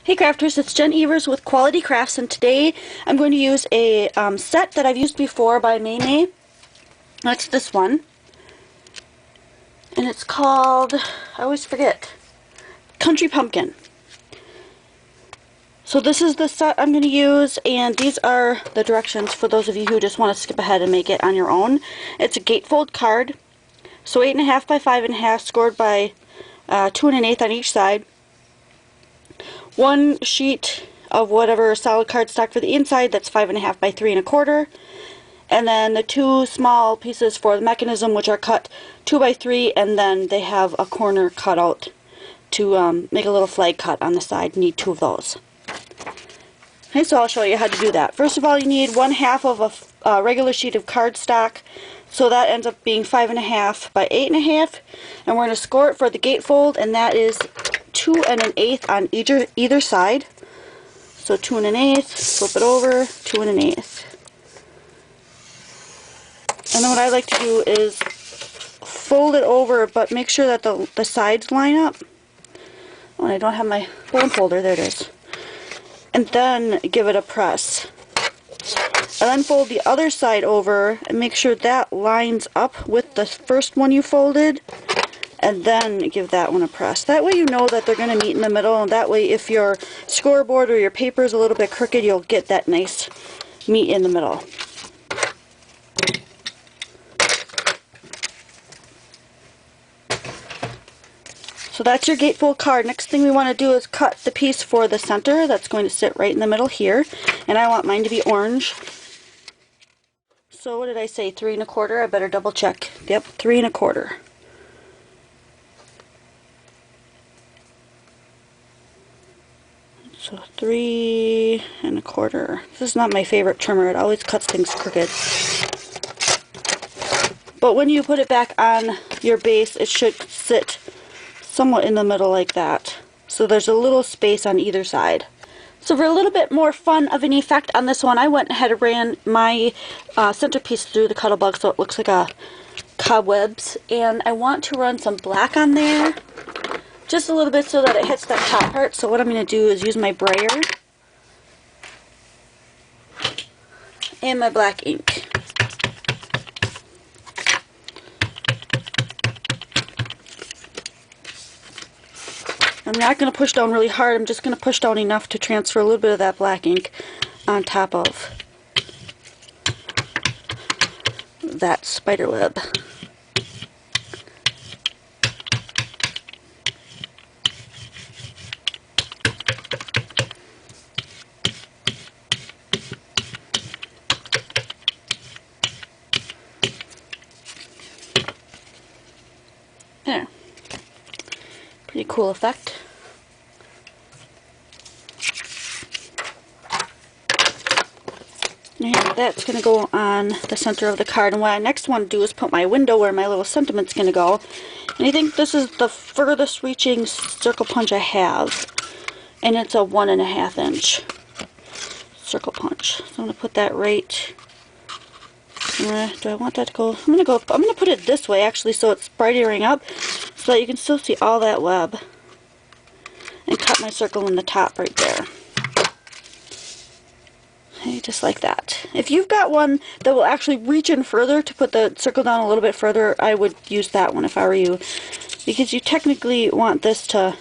Hey crafters, it's Jen Evers with Quality Crafts, and today I'm going to use a set that I've used before by MayMay. That's this one. And it's called, I always forget, Country Pumpkin. So this is the set I'm going to use, and these are the directions for those of you who just want to skip ahead and make it on your own. It's a gatefold card, so 8.5 by 5.5, scored by 2 1/8 on each side. One sheet of whatever solid cardstock for the inside, that's 5.5 by 3 1/4, and then the two small pieces for the mechanism, which are cut 2 by 3, and then they have a corner cut out to make a little flag cut on the side. You need two of those. Okay, so I'll show you how to do that. First of all, you need 1/2 of a regular sheet of cardstock, so that ends up being 5.5 by 8.5, and we're going to score it for the gatefold, and that is 2 1/8 on either side. So 2 1/8, flip it over, 2 1/8. And then what I like to do is fold it over, but make sure that the sides line up. Oh, and I don't have my bone folder, there it is. And then give it a press. And then fold the other side over and make sure that lines up with the first one you folded. And then give that one a press. That way you know that they're going to meet in the middle, and that way if your scoreboard or your paper is a little bit crooked, you'll get that nice meet in the middle. So that's your gatefold card. Next thing we want to do is cut the piece for the center. That's going to sit right in the middle here, and I want mine to be orange. So what did I say, 3 1/4? I better double check. Yep, 3 1/4. So 3 1/4. This is not my favorite trimmer. It always cuts things crooked. But when you put it back on your base, it should sit somewhat in the middle like that. So there's a little space on either side. So for a little bit more fun of an effect on this one, I went ahead and ran my centerpiece through the Cuttlebug so it looks like a cobwebs. And I want to run some black on there. Just a little bit so that it hits that top part. So what I'm going to do is use my brayer and my black ink. I'm not going to push down really hard. I'm just going to push down enough to transfer a little bit of that black ink on top of that spider web. There. Pretty cool effect. And that's going to go on the center of the card. And what I next want to do is put my window where my little sentiment's going to go. And I think this is the furthest reaching circle punch I have. And it's a 1.5 inch circle punch. So I'm going to put that right. Do I want that to go? I'm going to put it this way actually, so it's brightening up so that you can still see all that web. And cut my circle in the top right there. Okay, just like that. If you've got one that will actually reach in further to put the circle down a little bit further, I would use that one if I were you. Because you technically want this to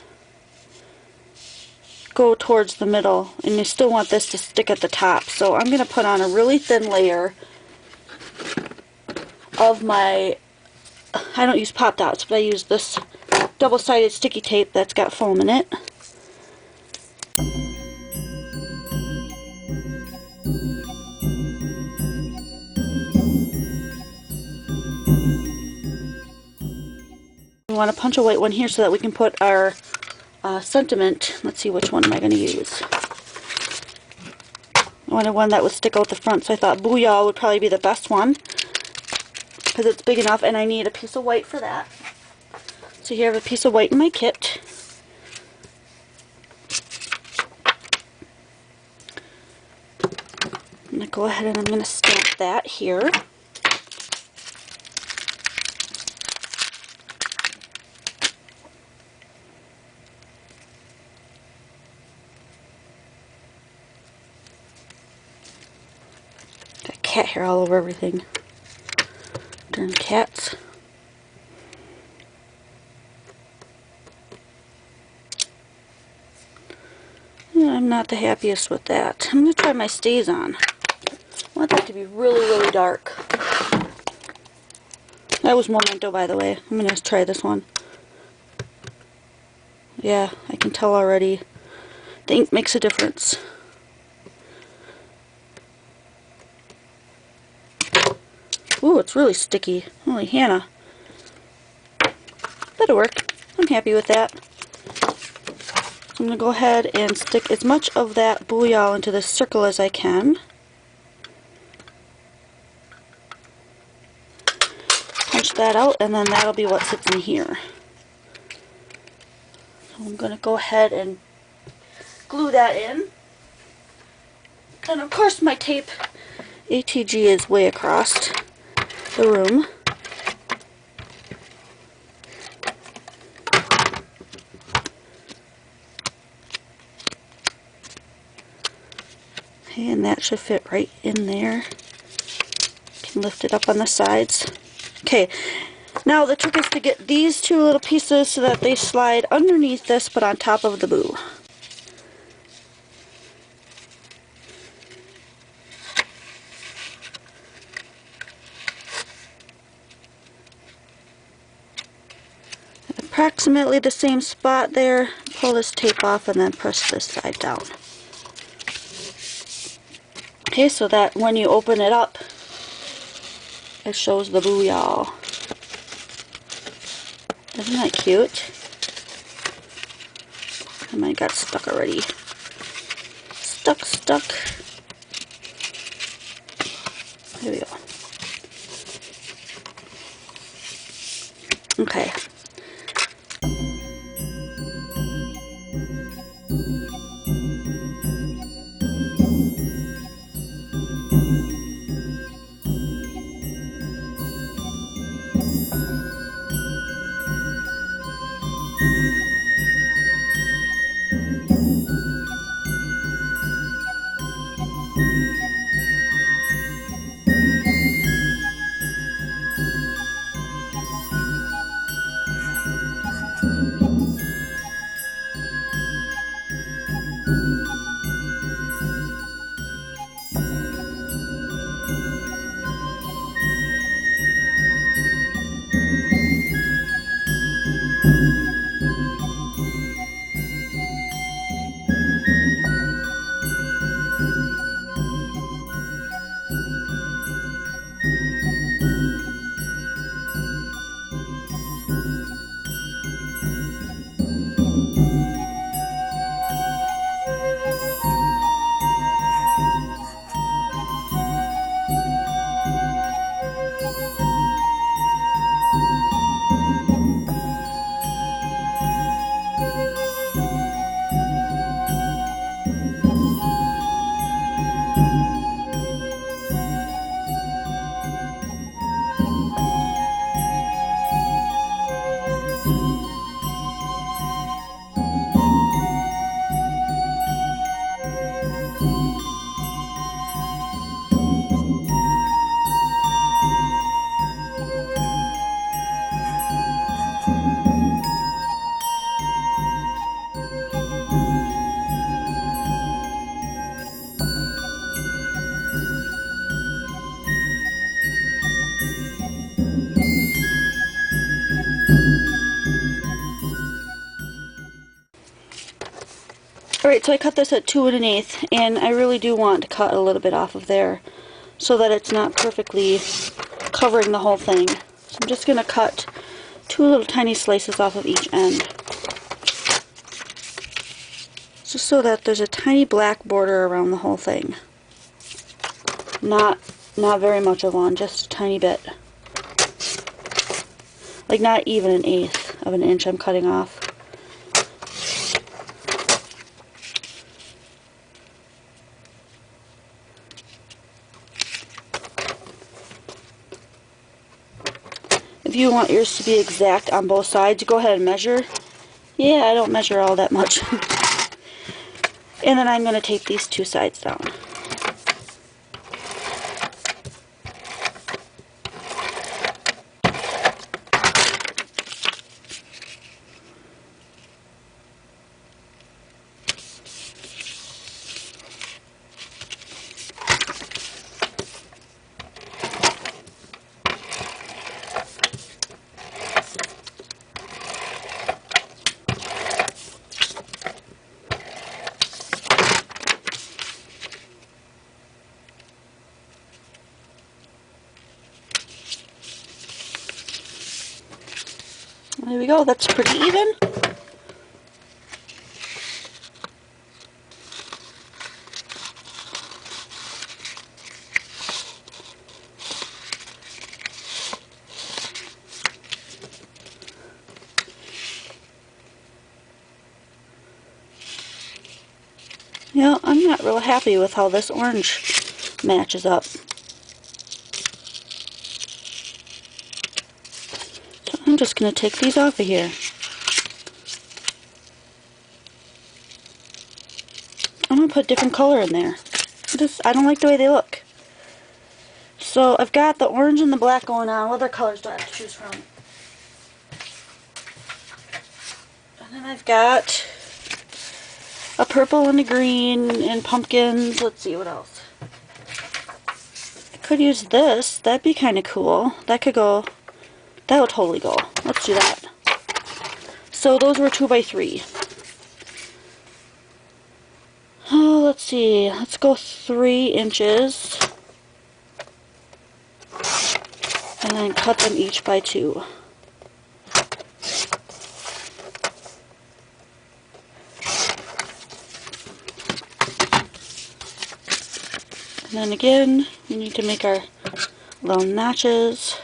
go towards the middle, and you still want this to stick at the top. So I'm going to put on a really thin layer of my, I don't use pop dots, but I use this double-sided sticky tape that's got foam in it. We want to punch a white one here so that we can put our sentiment. Let's see, which one am I going to use? I wanted one that would stick out the front, so I thought Booyah would probably be the best one because it's big enough, and I need a piece of white for that. So here I have a piece of white in my kit. I'm going to go ahead and I'm going to stamp that here. cat hair all over everything. Darn cats. Yeah, I'm not the happiest with that. I'm going to try my stays on. I want that to be really, really dark. That was Memento, by the way. I'm going to try this one. Yeah, I can tell already. The ink makes a difference. Ooh, it's really sticky. Holy Hannah. That'll work. I'm happy with that. So I'm going to go ahead and stick as much of that booyah into this circle as I can. Punch that out, and then that'll be what sits in here. So I'm going to go ahead and glue that in. And of course my tape ATG is way across the room. Okay, and that should fit right in there. Can lift it up on the sides. Okay, now the trick is to get these two little pieces so that they slide underneath this but on top of the boo. Approximately the same spot there. Pull this tape off and then press this side down. Okay, so that when you open it up, it shows the booyah. Isn't that cute? And mine got stuck already. Stuck. There we go. Okay. Alright, so I cut this at 2 1/8, and I really do want to cut a little bit off of there so that it's not perfectly covering the whole thing. So I'm just going to cut 2 little tiny slices off of each end. Just so that there's a tiny black border around the whole thing. Not very much of one, just a tiny bit. Like not even 1/8 of an inch I'm cutting off. If you want yours to be exact on both sides, go ahead and measure. Yeah, I don't measure all that much. And then I'm going to tape these 2 sides down. go, that's pretty even. You know, I'm not real happy with how this orange matches up. So I'm just going to take these off of here. I'm going to put a different color in there. I don't like the way they look. So I've got the orange and the black going on. What other colors do I have to choose from? And then I've got a purple and a green and pumpkins. Let's see what else. I could use this. That'd be kind of cool. That could go. That would totally go. Let's do that. So those were 2x3. Oh, let's see. Let's go 3 inches. And then cut them each by 2. And then again, we need to make our little notches.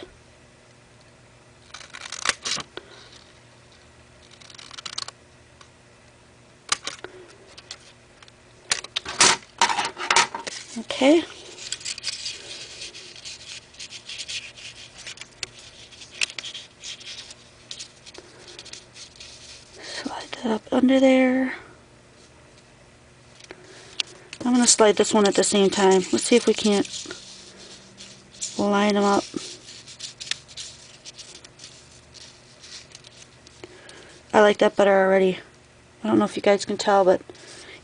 Okay. Slide that up under there. I'm going to slide this one at the same time. Let's see if we can't line them up. I like that better already. I don't know if you guys can tell, but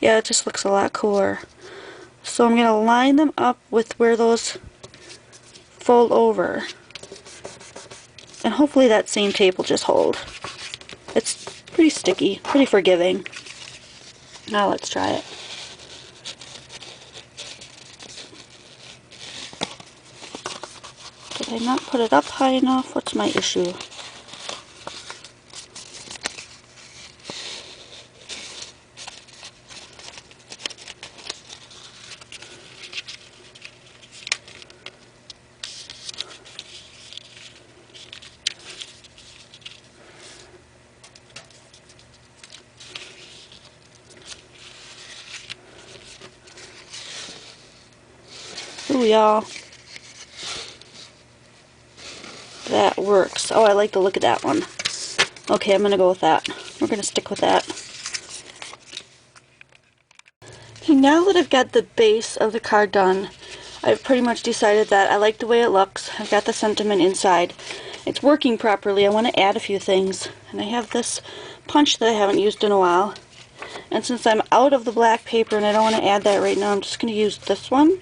yeah, it just looks a lot cooler. So I'm going to line them up with where those fold over. And hopefully that same tape will just hold. It's pretty sticky, pretty forgiving. Now let's try it. Did I not put it up high enough? What's my issue? Ooh, y'all. That works. Oh, I like the look of that one. Okay, I'm going to go with that. We're going to stick with that. Okay, now that I've got the base of the card done, I've pretty much decided that I like the way it looks. I've got the sentiment inside. It's working properly. I want to add a few things. And I have this punch that I haven't used in a while. And since I'm out of the black paper and I don't want to add that right now, I'm just going to use this one.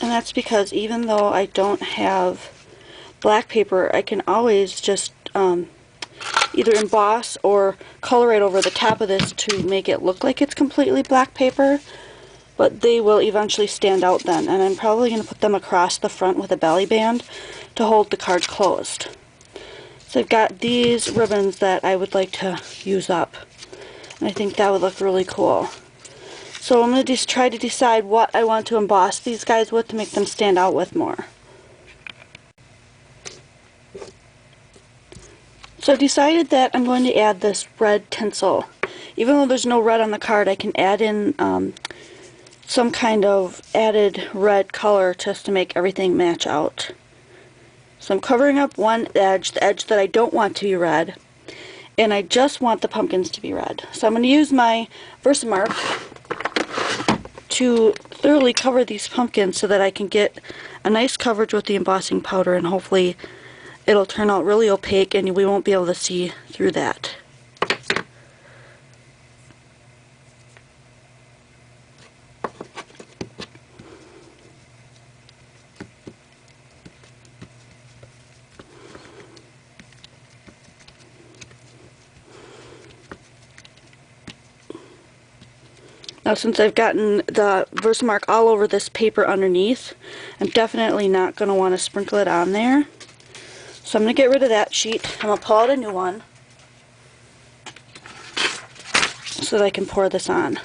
And that's because even though I don't have black paper, I can always just either emboss or color it over the top of this to make it look like it's completely black paper. But they will eventually stand out then. And I'm probably going to put them across the front with a belly band to hold the card closed. So I've got these ribbons that I would like to use up. And I think that would look really cool. So I'm going to just try to decide what I want to emboss these guys with to make them stand out with more. So I've decided that I'm going to add this red tinsel. Even though there's no red on the card, I can add in some kind of added red color just to make everything match out. So I'm covering up one edge, the edge that I don't want to be red, and I just want the pumpkins to be red. So I'm going to use my Versamark to thoroughly cover these pumpkins so that I can get a nice coverage with the embossing powder, and hopefully it'll turn out really opaque and we won't be able to see through that. Now since I've gotten the Versamark all over this paper underneath, I'm definitely not going to want to sprinkle it on there. So I'm going to get rid of that sheet. I'm going to pull out a new one so that I can pour this on.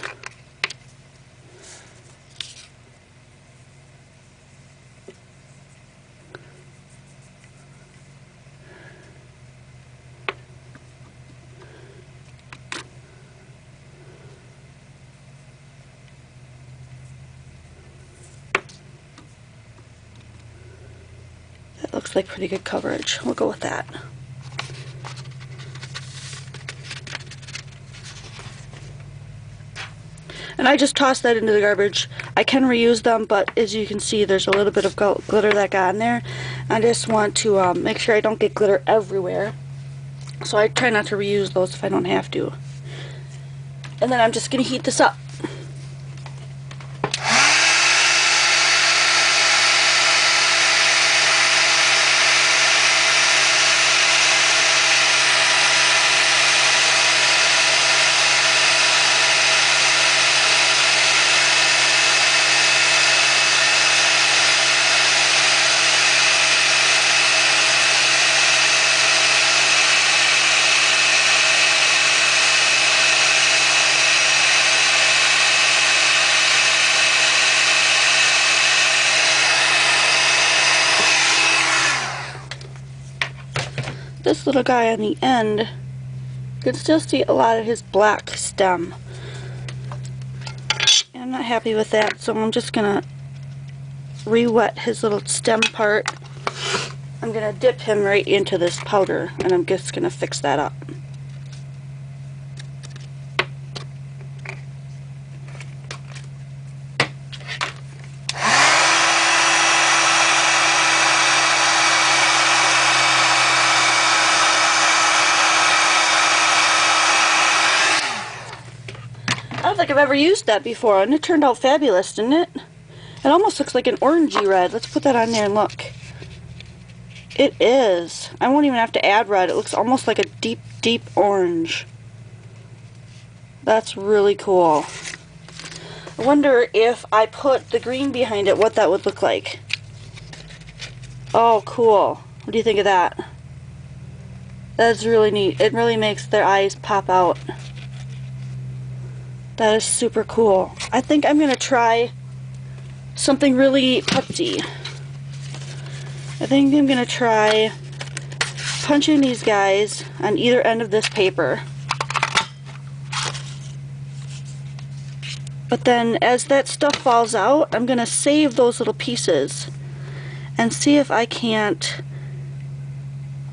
That looks like pretty good coverage. We'll go with that. And I just tossed that into the garbage. I can reuse them, but as you can see, there's a little bit of glitter that got in there. I just want to make sure I don't get glitter everywhere. So I try not to reuse those if I don't have to. And then I'm just going to heat this up. This little guy on the end, you can still see a lot of his black stem. And I'm not happy with that, so I'm just going to re-wet his little stem part. I'm going to dip him right into this powder, and I'm just going to fix that up. I don't think I've ever used that before, and it turned out fabulous, didn't it? It almost looks like an orangey red. Let's put that on there and look. It is. I won't even have to add red. It looks almost like a deep, deep orange. That's really cool. I wonder if I put the green behind it, what that would look like. Oh, cool. What do you think of that? That's really neat. It really makes their eyes pop out. That is super cool. I think I'm going to try something really putsy. I think I'm going to try punching these guys on either end of this paper. But then as that stuff falls out, I'm going to save those little pieces and see if I can't,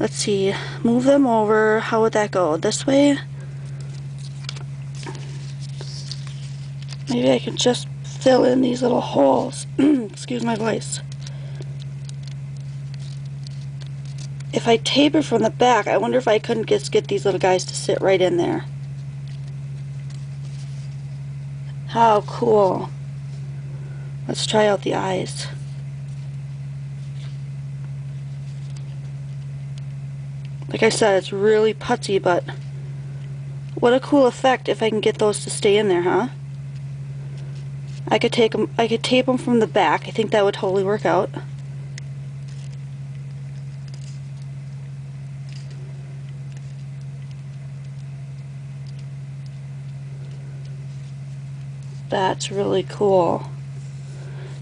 let's see, move them over. How would that go? This way? Maybe I can just fill in these little holes. Excuse my voice. If I taper from the back, I wonder if I couldn't just get these little guys to sit right in there. How cool. Let's try out the eyes. Like I said, it's really putsy, but what a cool effect if I can get those to stay in there, huh? I could tape them from the back. I think that would totally work out. That's really cool.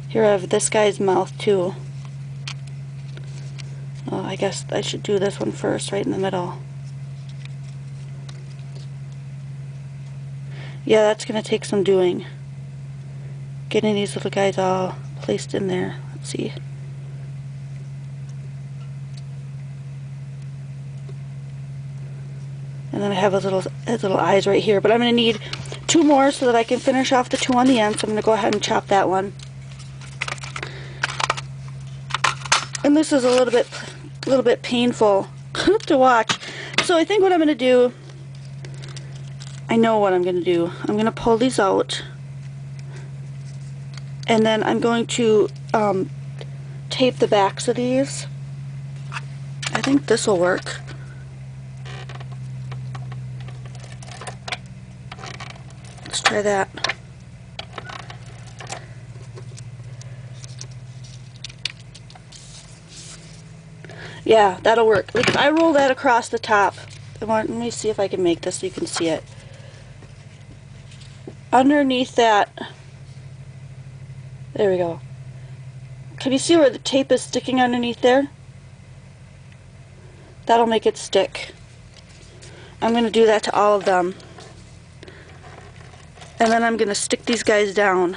Here I have this guy's mouth too. Oh, I guess I should do this one first, right in the middle. Yeah, that's gonna take some doing. Getting these little guys all placed in there. Let's see. And then I have his little eyes right here. But I'm going to need 2 more so that I can finish off the 2 on the end. So I'm going to go ahead and chop that one. And this is a little bit painful to watch. So I think what I'm going to do, I know what I'm going to do. I'm going to pull these out. And then I'm going to tape the backs of these. I think this will work. Let's try that. Yeah, that'll work. Like if I roll that across the top, let me see if I can make this so you can see it. Underneath that, there we go. Can you see where the tape is sticking underneath there? That'll make it stick. I'm going to do that to all of them. And then I'm going to stick these guys down.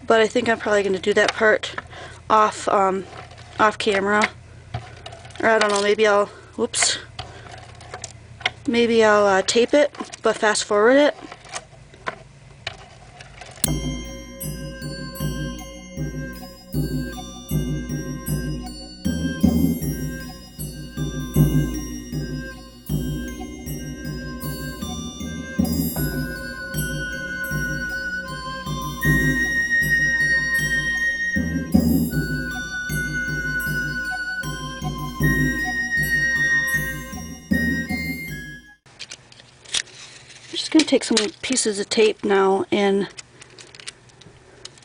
But I think I'm probably going to do that part off camera. Or I don't know, maybe I'll, whoops. Maybe I'll tape it, but fast forward it. I'm just going to take some pieces of tape now and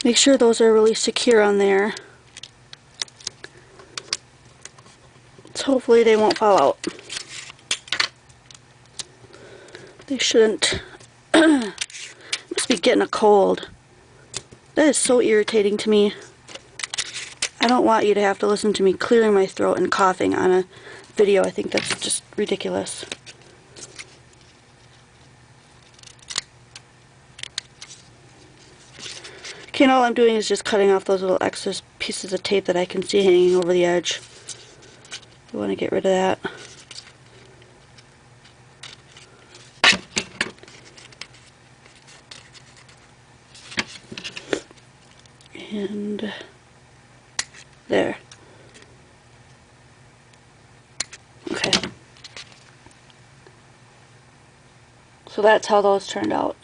make sure those are really secure on there. So hopefully they won't fall out. They shouldn't. Must be getting a cold. That is so irritating to me. I don't want you to have to listen to me clearing my throat and coughing on a video. I think that's just ridiculous. Okay, now all I'm doing is just cutting off those little excess pieces of tape that I can see hanging over the edge. I want to get rid of that. And there. Okay. So that's how those turned out.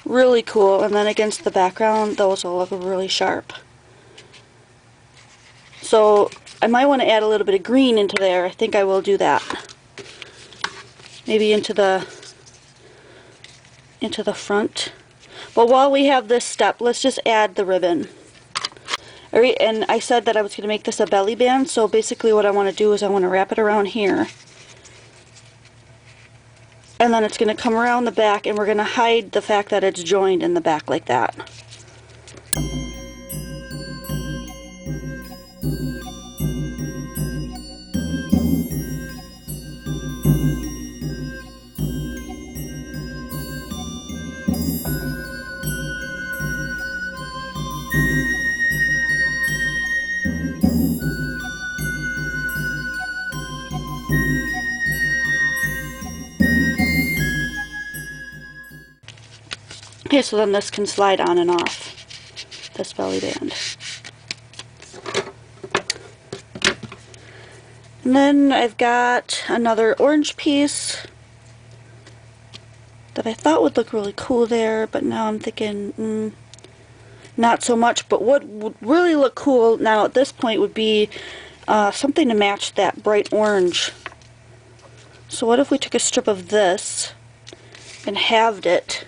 Really cool, and then against the background, those will look really sharp. So I might want to add a little bit of green into there. I think I will do that. Maybe into the front. But while we have this step, let's just add the ribbon. Alright, and I said that I was going to make this a belly band, so basically what I want to do is I want to wrap it around here. And then it's going to come around the back, and we're going to hide the fact that it's joined in the back like that. Okay, so then this can slide on and off, this belly band. And then I've got another orange piece that I thought would look really cool there, but now I'm thinking, not so much. But what would really look cool now at this point would be something to match that bright orange. So what if we took a strip of this and halved it?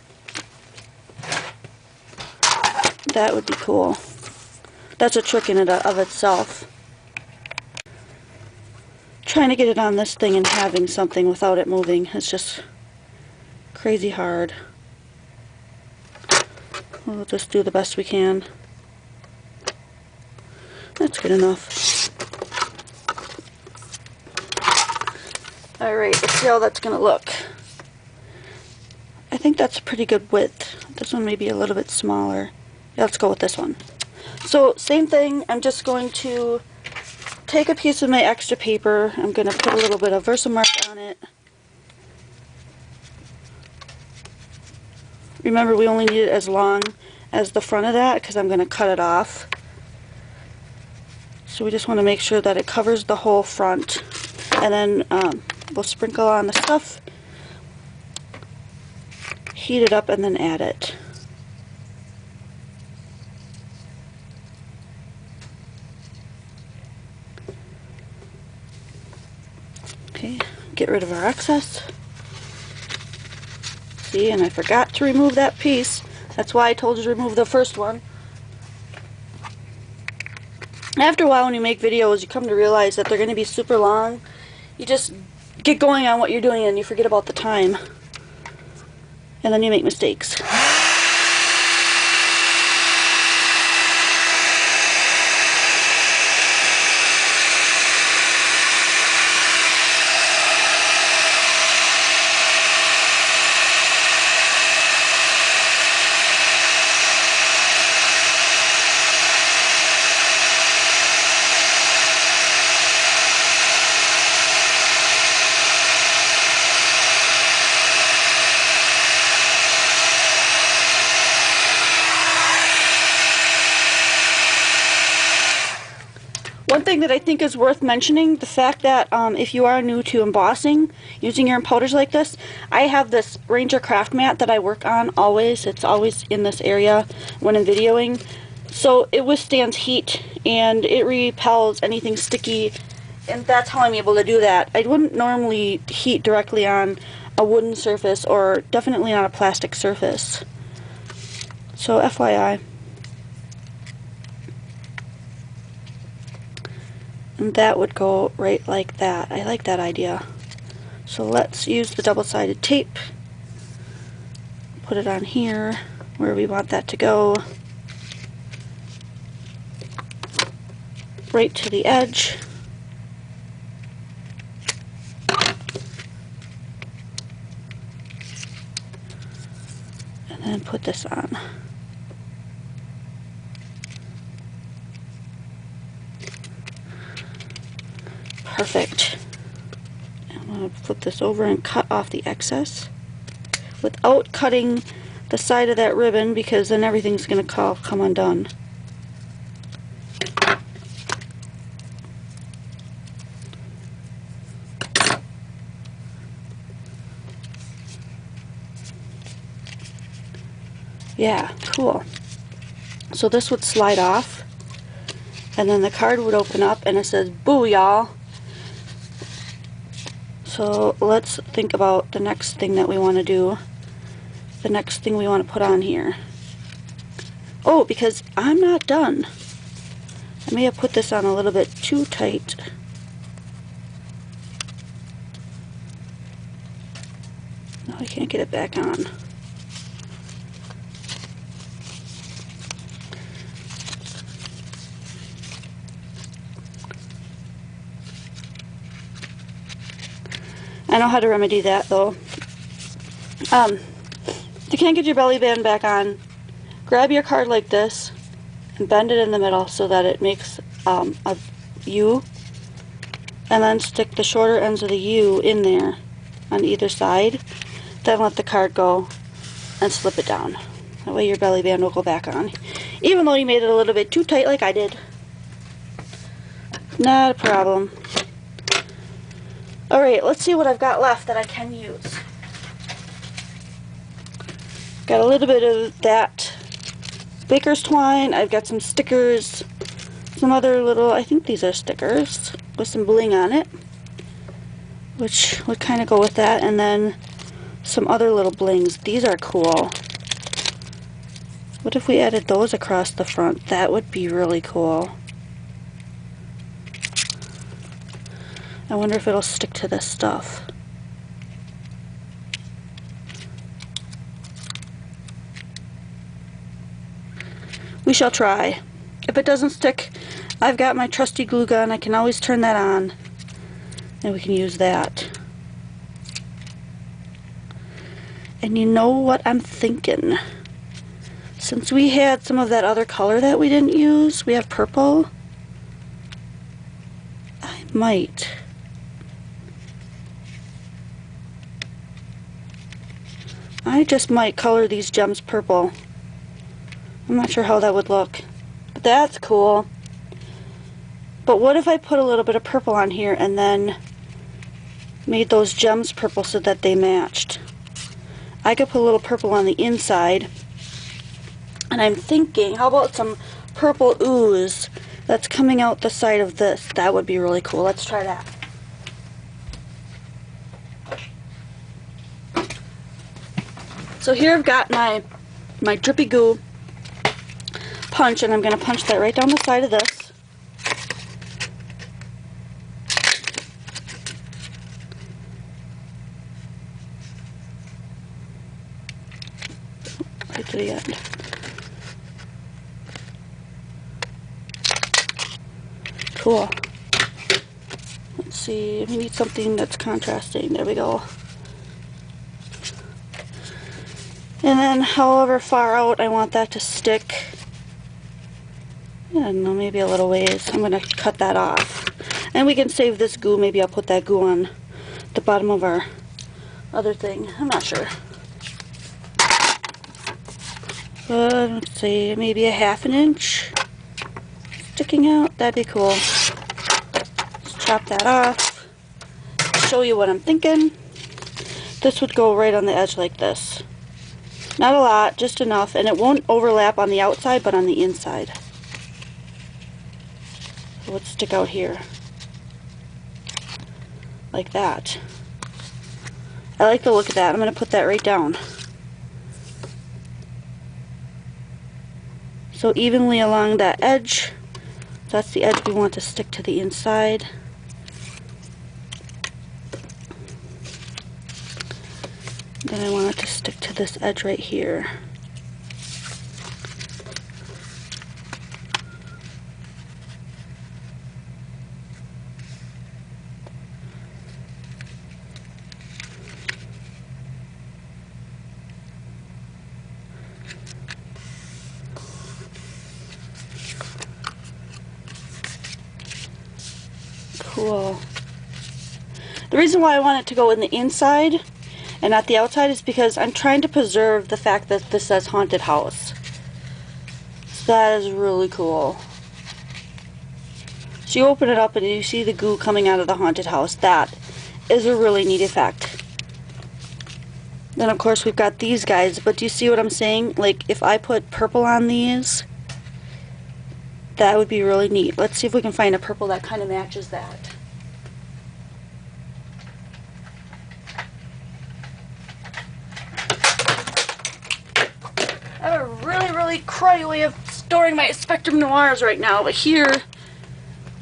That would be cool. That's a trick in and of itself. Trying to get it on this thing and having something without it moving is just crazy hard. We'll just do the best we can. That's good enough. Alright, let's see how that's going to look. I think that's a pretty good width. This one may be a little bit smaller. Yeah, let's go with this one. So, same thing, I'm just going to take a piece of my extra paper. I'm going to put a little bit of Versamark on it. Remember, we only need it as long as the front of that because I'm going to cut it off. So we just want to make sure that it covers the whole front. And then we'll sprinkle on the stuff, heat it up, and then add it. Okay, get rid of our excess. See, and I forgot to remove that piece. That's why I told you to remove the first one. After a while when you make videos, you come to realize that they're going to be super long. You just get going on what you're doing and you forget about the time. And then you make mistakes. One thing that I think is worth mentioning, the fact that if you are new to embossing, using your powders like this, I have this Ranger craft mat that I work on always. It's always in this area when I'm videoing. So it withstands heat and it repels anything sticky, and that's how I'm able to do that. I wouldn't normally heat directly on a wooden surface or definitely on a plastic surface. So FYI. And that would go right like that. I like that idea. So let's use the double-sided tape. Put it on here where we want that to go. Right to the edge. And then put this on. Perfect. I'm going to flip this over and cut off the excess without cutting the side of that ribbon, because then everything's going to come undone. Yeah, cool. So this would slide off, and then the card would open up and it says, "Boo, y'all." So let's think about the next thing that we want to do. The next thing we want to put on here. Oh, because I'm not done. I may have put this on a little bit too tight. No, I can't get it back on. I know how to remedy that, though. If you can't get your belly band back on, grab your card like this and bend it in the middle so that it makes a U, and then stick the shorter ends of the U in there on either side. Then let the card go and slip it down. That way your belly band will go back on, even though you made it a little bit too tight like I did. Not a problem. Alright, let's see what I've got left that I can use. Got a little bit of that baker's twine. I've got some stickers, some other little, I think these are stickers, with some bling on it, which would kind of go with that, and then some other little blings. These are cool. What if we added those across the front? That would be really cool. I wonder if it'll stick to this stuff. We shall try. If it doesn't stick, I've got my trusty glue gun. I can always turn that on, and we can use that. And you know what I'm thinking? Since we had some of that other color that we didn't use, we have purple. I might. I just might color these gems purple. I'm not sure how that would look, but that's cool. But what if I put a little bit of purple on here and then made those gems purple so that they matched? I could put a little purple on the inside, and I'm thinking, how about some purple ooze that's coming out the side of this? That would be really cool. Let's try that. So here I've got my drippy goo punch, and I'm going to punch that right down the side of this. to the end. Cool. Let's see, we need something that's contrasting. There we go. And then however far out I want that to stick, I don't know, maybe a little ways, I'm going to cut that off. And we can save this goo. Maybe I'll put that goo on the bottom of our other thing. I'm not sure. But let's see, maybe a 1/2 inch sticking out. That'd be cool. Let's chop that off. Show you what I'm thinking. This would go right on the edge like this. Not a lot, just enough, and it won't overlap on the outside, but on the inside. It would stick out here. Like that. I like the look of that. I'm going to put that right down. So evenly along that edge. That's the edge we want to stick to the inside. Then I want it to stick to this edge right here. Cool. The reason why I want it to go in the inside and not the outside is because I'm trying to preserve the fact that this says haunted house. So that is really cool. So you open it up and you see the goo coming out of the haunted house. That is a really neat effect. Then of course we've got these guys, but do you see what I'm saying? Like if I put purple on these, that would be really neat. Let's see if we can find a purple that kind of matches that. I have a really cruddy way of storing my Spectrum Noirs right now, but here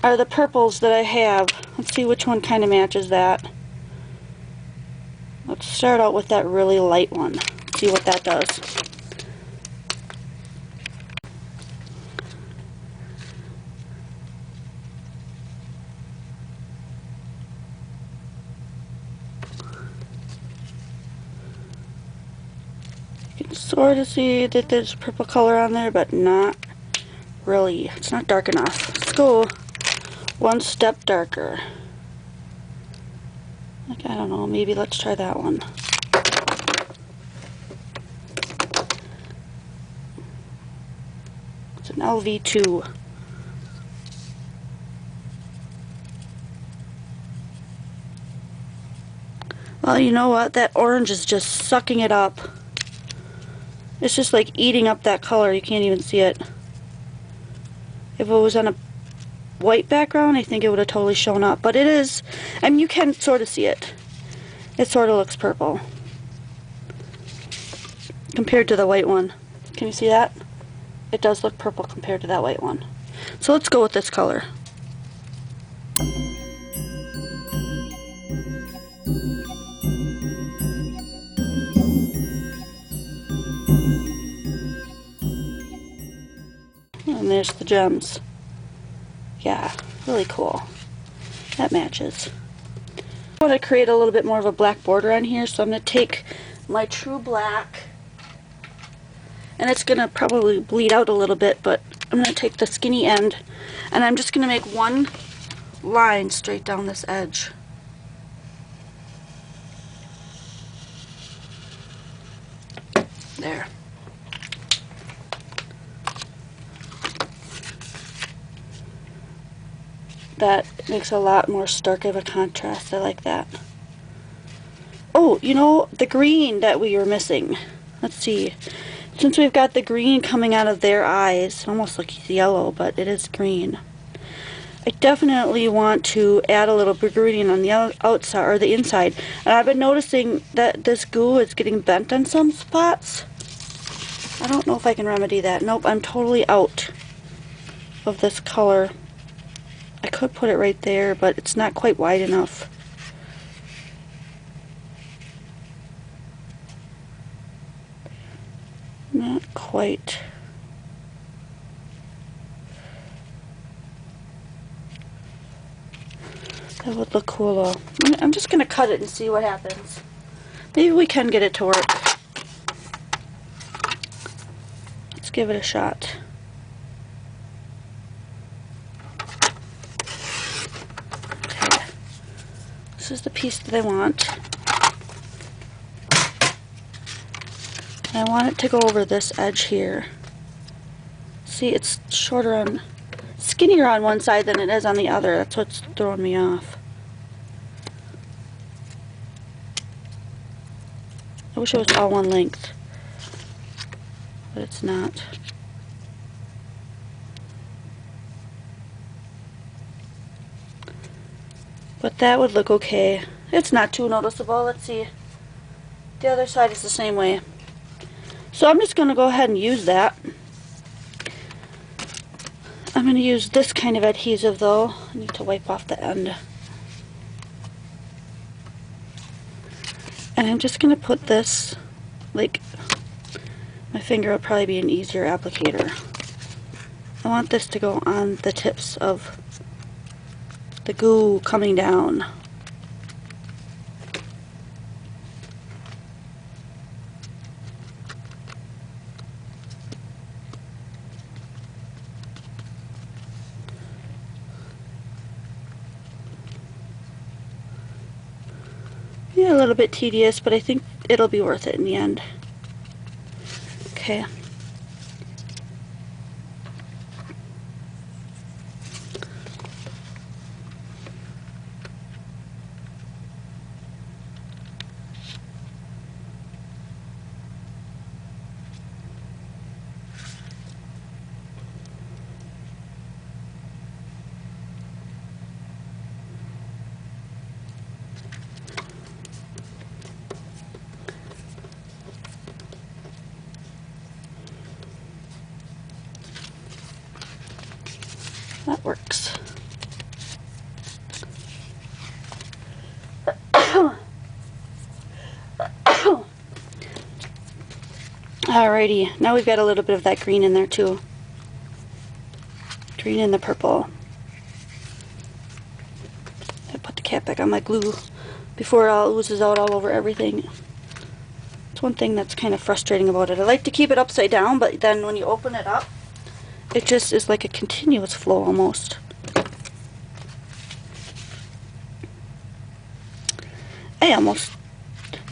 are the purples that I have. Let's see which one kind of matches that. Let's start out with that really light one. See what that does. You can sort of see that there's purple color on there, but not really. It's not dark enough. Let's go one step darker. Like, I don't know, maybe let's try that one. It's an LV2. Well, you know what? That orange is just sucking it up. It's just like eating up that color. You can't even see it. If it was on a white background, I think it would have totally shown up. But it is, I mean, you can sort of see it. It sort of looks purple compared to the white one. Can you see that? It does look purple compared to that white one. So let's go with this color. And there's the gems. Yeah, really cool. That matches. I want to create a little bit more of a black border on here, so I'm going to take my true black, and it's going to probably bleed out a little bit, but I'm going to take the skinny end, and I'm just going to make one line straight down this edge. There. That makes a lot more stark of a contrast. I like that. Oh, you know, the green that we were missing. Let's see. Since we've got the green coming out of their eyes, it almost looks yellow, but it is green. I definitely want to add a little green on the outside, or the inside. And I've been noticing that this goo is getting bent on some spots. I don't know if I can remedy that. Nope, I'm totally out of this color. I could put it right there, but it's not quite wide enough. Not quite. That would look cool though. I'm just going to cut it and see what happens. Maybe we can get it to work. Let's give it a shot. Okay. This is the piece that I want. And I want it to go over this edge here. See, it's skinnier on one side than it is on the other. That's what's throwing me off. I wish it was all one length, but it's not. But that would look okay. It's not too noticeable. Let's see. The other side is the same way. So I'm just going to go ahead and use that. I'm going to use this kind of adhesive though. I need to wipe off the end. And I'm just going to put this, like, my finger would probably be an easier applicator. I want this to go on the tips of the goo coming down. Yeah, a little bit tedious, but I think it'll be worth it in the end. Okay. That works. Alrighty, now we've got a little bit of that green in there too. Green and the purple. I put the cap back on my glue before it all oozes out all over everything. It's one thing that's kind of frustrating about it. I like to keep it upside down, but then when you open it up, it just is like a continuous flow almost. I almost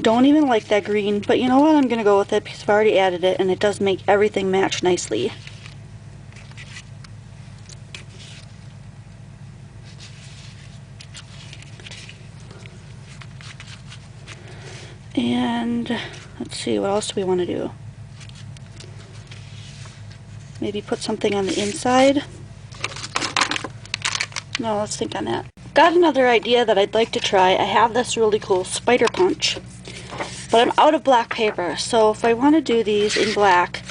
don't even like that green, but you know what? I'm going to go with it because I've already added it and it does make everything match nicely. And let's see, what else do we want to do? Maybe put something on the inside. No, let's think on that. Got another idea that I'd like to try. I have this really cool spider punch, but I'm out of black paper, so if I want to do these in black,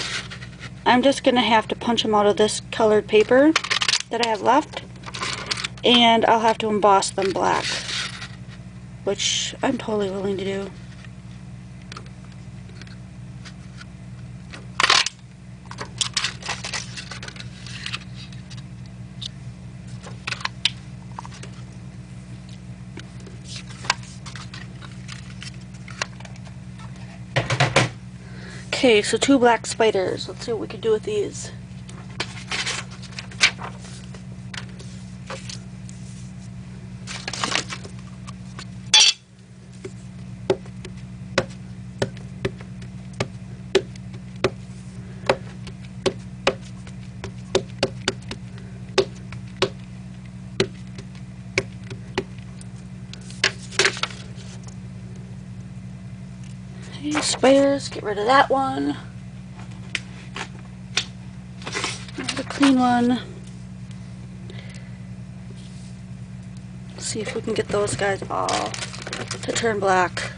I'm just going to have to punch them out of this colored paper that I have left, and I'll have to emboss them black, which I'm totally willing to do. Okay, so 2 black spiders. Let's see what we can do with these. Spiders, get rid of that one. Another clean one. Let's see if we can get those guys all to turn black.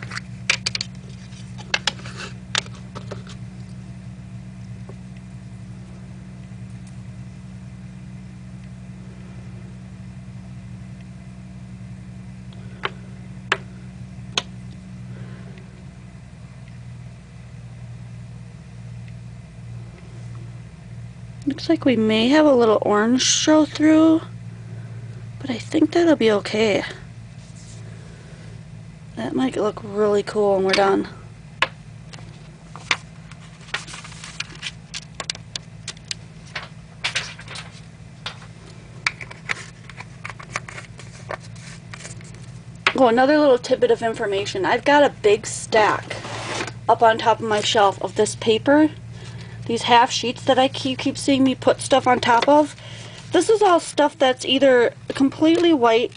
Looks like we may have a little orange show through, but I think that'll be okay. That might look really cool when we're done. Oh, another little tidbit of information. I've got a big stack up on top of my shelf of this paper. These half sheets that I keep seeing me put stuff on top of. This is all stuff that's either completely white,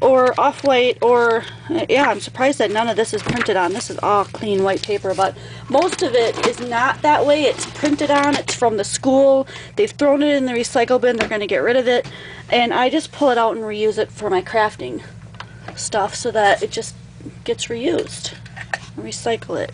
or off-white, or, yeah, I'm surprised that none of this is printed on. This is all clean white paper, but most of it is not that way. It's printed on, it's from the school, they've thrown it in the recycle bin, they're going to get rid of it, and I just pull it out and reuse it for my crafting stuff so that it just gets reused. Recycle it.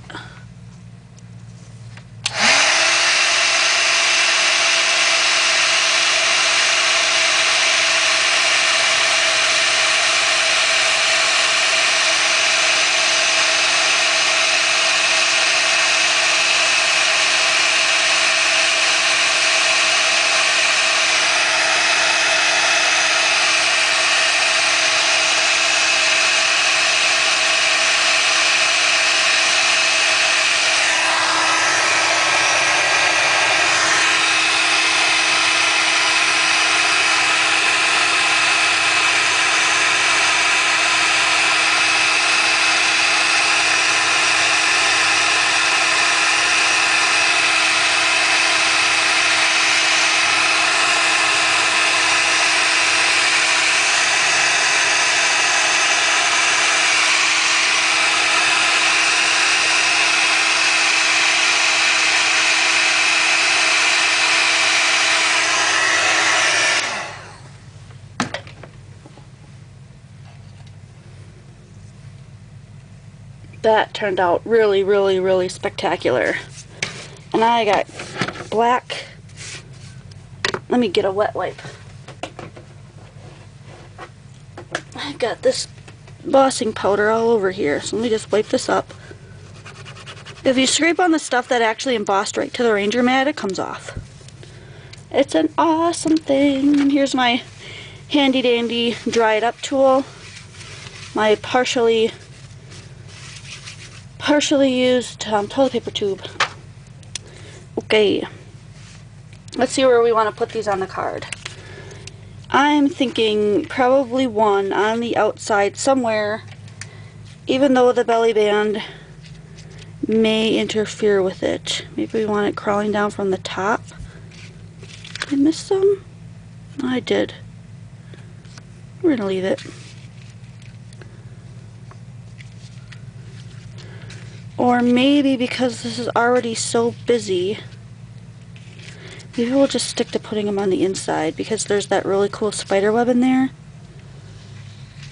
That turned out really, really, really spectacular. And I got black. Let me get a wet wipe. I got this embossing powder all over here, so let me just wipe this up. If you scrape on the stuff that actually embossed right to the Ranger mat, it comes off. It's an awesome thing. And here's my handy dandy dry it up tool. My partially used toilet paper tube. Okay, let's see where we want to put these on the card. I'm thinking probably one on the outside somewhere, even though the belly band may interfere with it. Maybe we want it crawling down from the top. Did I miss some? I did. We're gonna leave it. Or maybe because this is already so busy, maybe we'll just stick to putting them on the inside because there's that really cool spider web in there.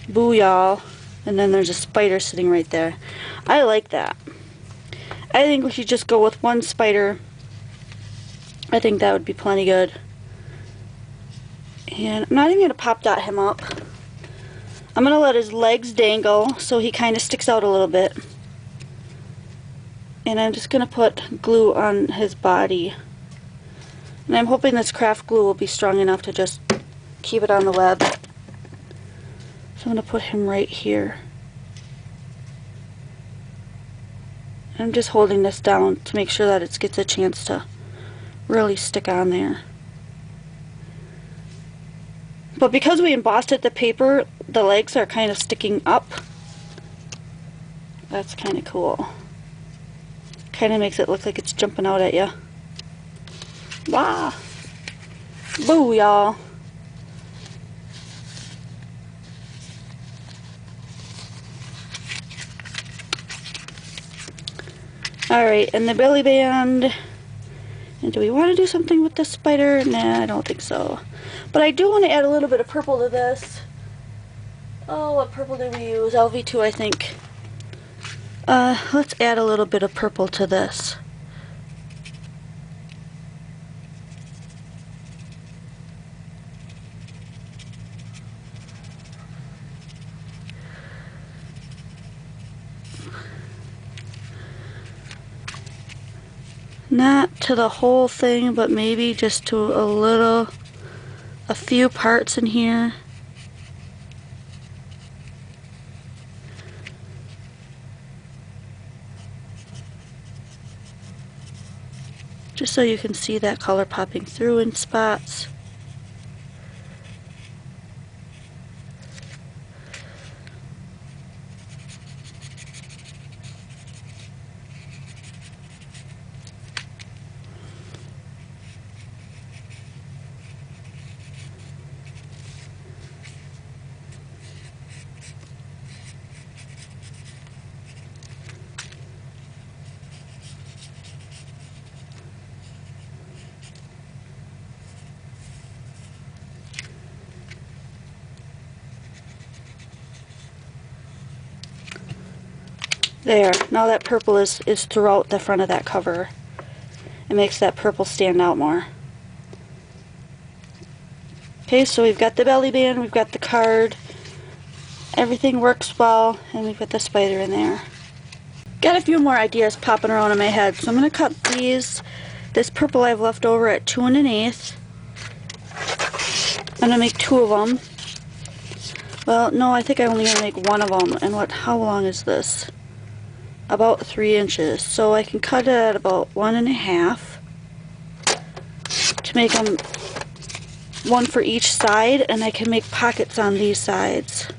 Boo, y'all. And then there's a spider sitting right there. I like that. I think we should just go with one spider. I think that would be plenty good. And I'm not even going to pop dot him up. I'm going to let his legs dangle so he kind of sticks out a little bit. And I'm just going to put glue on his body. And I'm hoping this craft glue will be strong enough to just keep it on the web. So I'm going to put him right here. I'm just holding this down to make sure that it gets a chance to really stick on there. But because we embossed it, the paper, the legs are kind of sticking up. That's kind of cool. Kind of makes it look like it's jumping out at you. Wow. Boo, y'all. Alright, and the belly band. And do we want to do something with this spider? Nah, I don't think so. But I do want to add a little bit of purple to this. Oh, what purple did we use? LV2, I think. Let's add a little bit of purple to this. Not to the whole thing, but maybe just to a few parts in here. Just so you can see that color popping through in spots. There, now that purple is throughout the front of that cover. It makes that purple stand out more. Okay, so we've got the belly band, we've got the card, everything works well, and we've got the spider in there. Got a few more ideas popping around in my head, so I'm going to cut this purple I've left over at 2 1/8. I'm going to make 2 of them. Well, no, I think I'm only going to make 1 of them, and how long is this? About 3 inches, so I can cut it at about 1 1/2 to make them 1 for each side, and I can make pockets on these sides.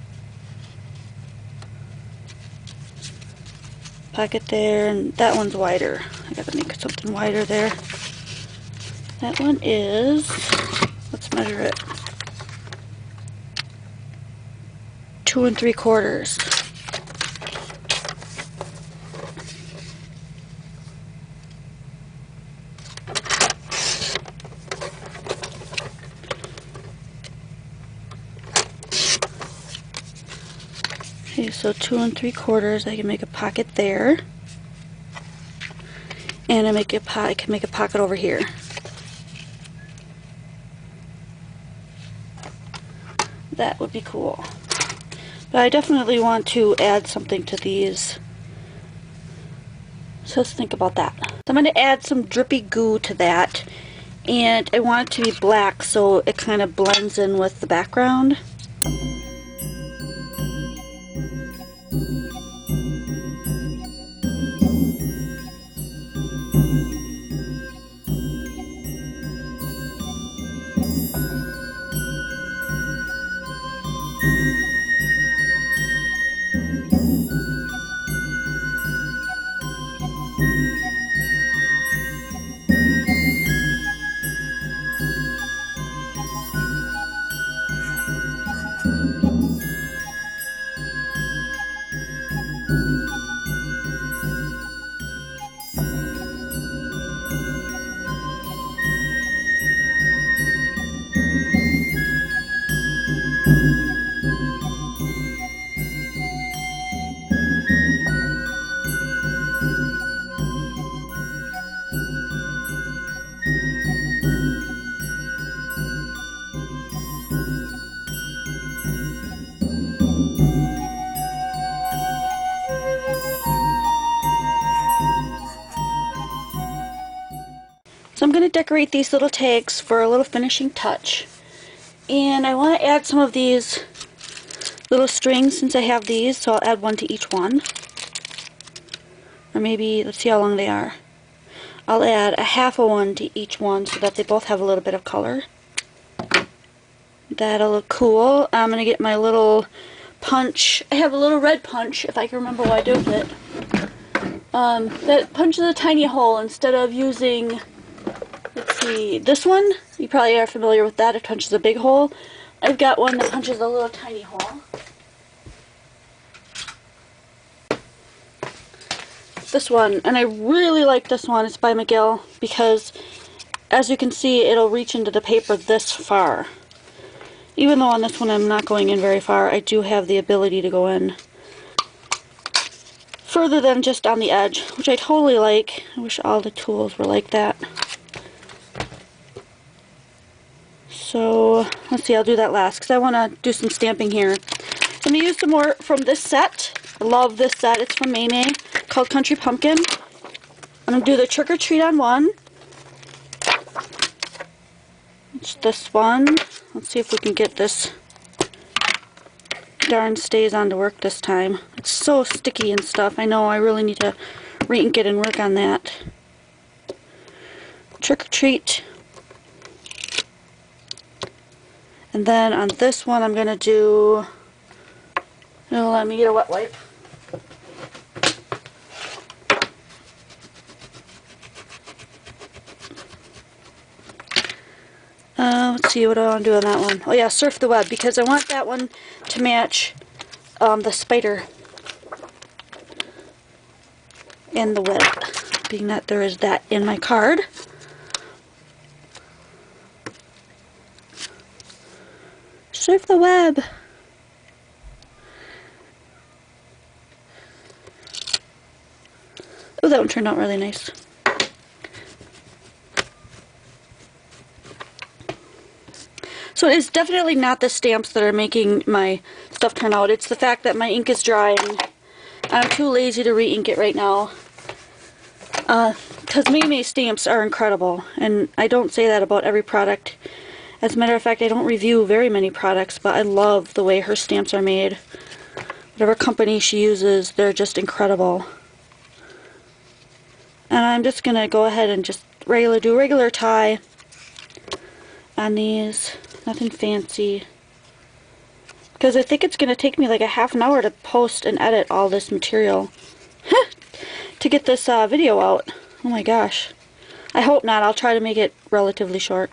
Pocket there, and that one's wider. I gotta make something wider there. That one is, let's measure it, 2 3/4. Okay, so 2 3/4. I can make a pocket there, and I can make a pocket over here. That would be cool. But I definitely want to add something to these. So let's think about that. So I'm going to add some drippy goo to that, and I want it to be black so it kind of blends in with the background. So I'm going to decorate these little tags for a little finishing touch. And I want to add some of these little strings since I have these, so I'll add 1 to each one. Or maybe, let's see how long they are. I'll add a 1/2 one to each one so that they both have a little bit of color. That'll look cool. I'm going to get my little punch. I have a little red punch, if I can remember what I do with it. That punches a tiny hole instead of using, let's see, this one. You probably are familiar with that. It punches a big hole. I've got one that punches a little tiny hole. This one, and I really like this one. It's by McGill because, as you can see, it'll reach into the paper this far. Even though on this one I'm not going in very far, I do have the ability to go in further than just on the edge, which I totally like. I wish all the tools were like that. So, let's see, I'll do that last because I want to do some stamping here. I'm going to use some more from this set. I love this set. It's from MayMay, called Country Pumpkin. I'm going to do the trick or treat on one. It's this one. Let's see if we can get this darn stays on to work this time. It's so sticky and stuff. I know I really need to re-ink it and work on that. Trick or treat. And then on this one I'm going to do, let me get a wet wipe. Let's see, what do I want to do on that one? Oh yeah, surf the web, because I want that one to match the spider and the web, being that there is that in my card. Surf the web. Oh, that one turned out really nice. So it is definitely not the stamps that are making my stuff turn out. It's the fact that my ink is drying. I'm too lazy to re-ink it right now. Because MayMay stamps are incredible. And I don't say that about every product. As a matter of fact, I don't review very many products, but I love the way her stamps are made. Whatever company she uses, they're just incredible. And I'm just going to go ahead and just do regular tie on these. Nothing fancy. Because I think it's going to take me like a half an hour to post and edit all this material to get this video out. Oh my gosh. I hope not. I'll try to make it relatively short.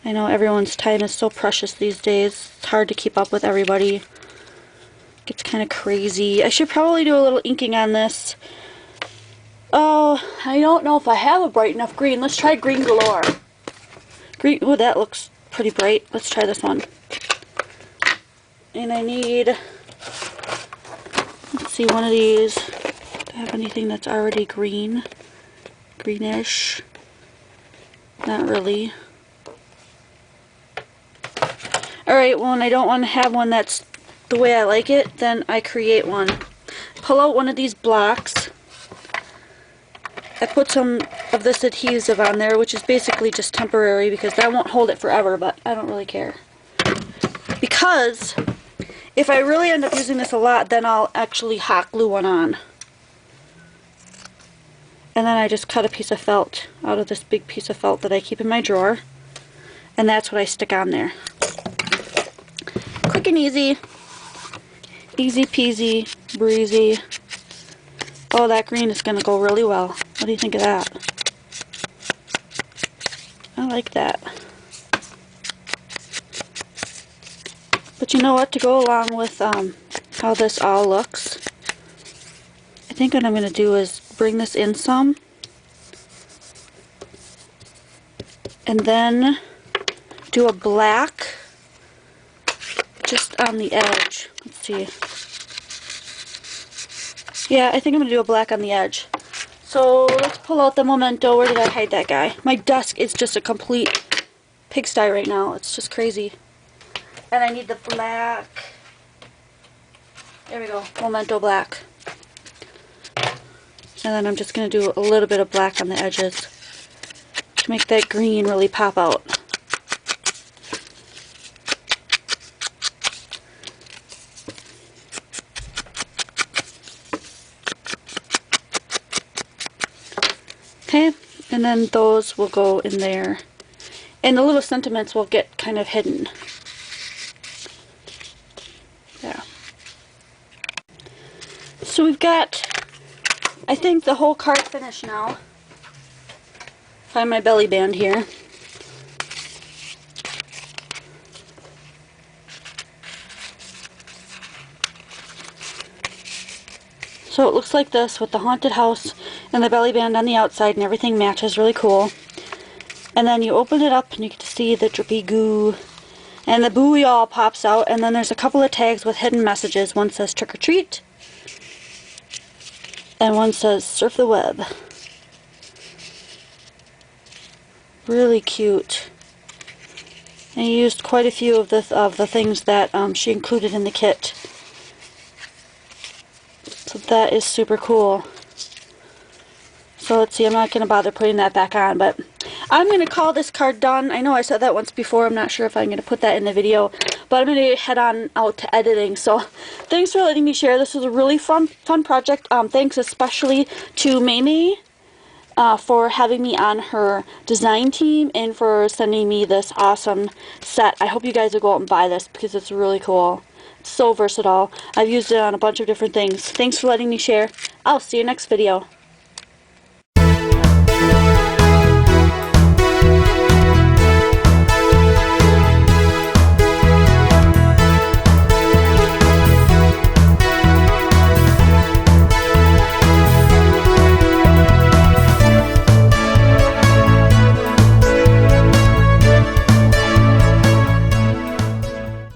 I know everyone's time is so precious these days. It's hard to keep up with everybody. It gets kind of crazy. I should probably do a little inking on this. Oh, I don't know if I have a bright enough green. Let's try Green Galore. Green, oh, that looks pretty bright. Let's try this one. And I need, let's see, one of these. Do I have anything that's already green? Greenish. Not really. Alright, well, when I don't want to have one that's the way I like it, then I create one. Pull out one of these blocks. I put some of this adhesive on there, which is basically just temporary because that won't hold it forever, but I don't really care. Because if I really end up using this a lot, then I'll actually hot glue one on. And then I just cut a piece of felt out of this big piece of felt that I keep in my drawer. And that's what I stick on there. Quick and easy. Easy peasy, breezy. Oh, that green is going to go really well. What do you think of that? I like that. But you know what? To go along with how this all looks, I think what I'm going to do is bring this in some. And then do a black just on the edge. Let's see. Yeah, I think I'm going to do a black on the edge. So let's pull out the Memento. Where did I hide that guy? My desk is just a complete pigsty right now. It's just crazy. And I need the black. There we go. Memento black. And then I'm just going to do a little bit of black on the edges to make that green really pop out. Okay, and then those will go in there. And the little sentiments will get kind of hidden. There. So we've got, I think, the whole card finished now. Find my belly band here. So it looks like this with the haunted house and the belly band on the outside, and everything matches really cool. And then you open it up and you get to see the drippy goo. And the buoy all pops out, and then there's a couple of tags with hidden messages. One says trick or treat, and one says surf the web. Really cute. And you used quite a few of the things that she included in the kit. So that is super cool. So let's see, I'm not going to bother putting that back on, but I'm going to call this card done. I know I said that once before. I'm not sure if I'm going to put that in the video, but I'm going to head on out to editing. So thanks for letting me share. This was a really fun project. Thanks especially to MayMay for having me on her design team and for sending me this awesome set. I hope you guys will go out and buy this because it's really cool. It's so versatile. I've used it on a bunch of different things. Thanks for letting me share. I'll see you next video.